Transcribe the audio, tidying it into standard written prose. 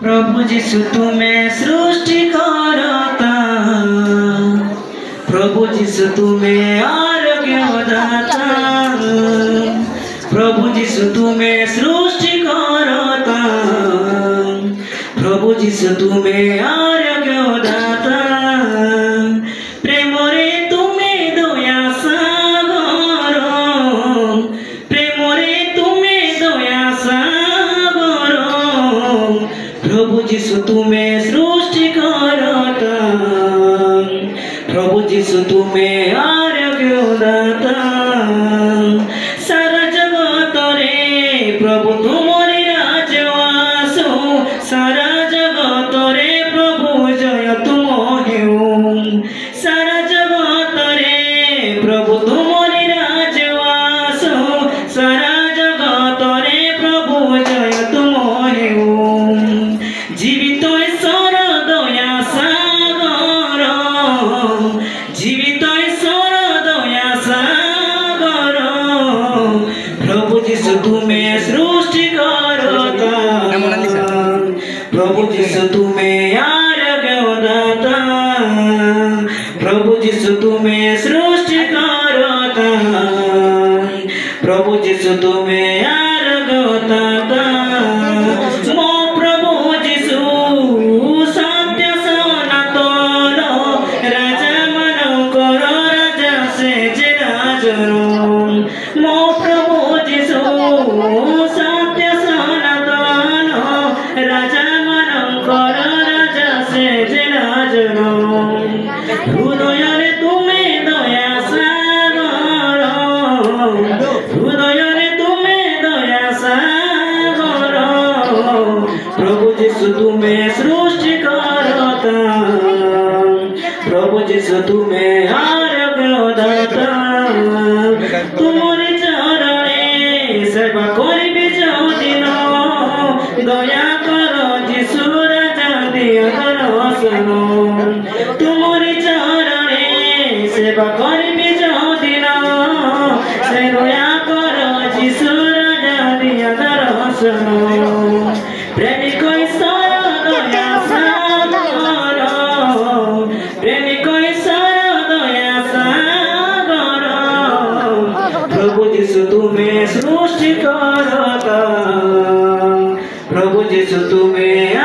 प्रभु जीशु तुम्हें सृष्टि करता, प्रभु जीशु तुम्हें आरोग्य दाता, प्रभु जीशु तुम्हें सृष्टि करता, प्रभु जीशु तुम्हें आरोग्य दाता। प्रेम रे तुम्हें दया सागर, प्रेम रे तुम्हें दया सागर, प्रभु जीशु तुम्हें सृष्टि करता, प्रभु जीशु तुम्हें आरोग्य दाता। सारा जगत रे प्रभु तुम्हारी राजवास, सारा जगत रे प्रभु जय तुम हो, सारा जगत रे प्रभु तुम्हारी राजवास, सारा जगत रे प्रभु जय तुम हो। जीवित ईश्वर दया सागर, जीवित ईश्वर दया सागर, प्रभु जीशु तुम्हें सृष्टि करता, प्रभु जीशु तुम्हें आरोग्य दाता, प्रभु जीशु तुम्हें सृष्टि करता, प्रभु जीशु तुम्हें आरोग्य दाता। मो प्रभु जीशु सत्य सनातन, राजा मनकर राजा से जे राजर, मो प्रभु जीशु सत्य सनातन, राजा मनकर राजा से जे राजर। हृदय रे तुम्हें दया सागर, हृदय रे तुम्हें दया सागर, प्रभु जीशु तुम्हें सृष्टि करता, प्रभु जीशु तुम्हें आरोग्य दाता। तुमरी चरणे सेवा करिबे जो दिन, दया कर जीशु राजा दिया दर्शन। तुमरी चरणे सेवा करिबे जो दिन, से दया कर जीशु राजा दिया दर्शन। प्रेमिक ईश्वर दया सागर, प्रेमिक ईश्वर दया सागर, प्रभु जीशु तुम्हें सृष्टि करता, प्रभु जीशु तुम्हें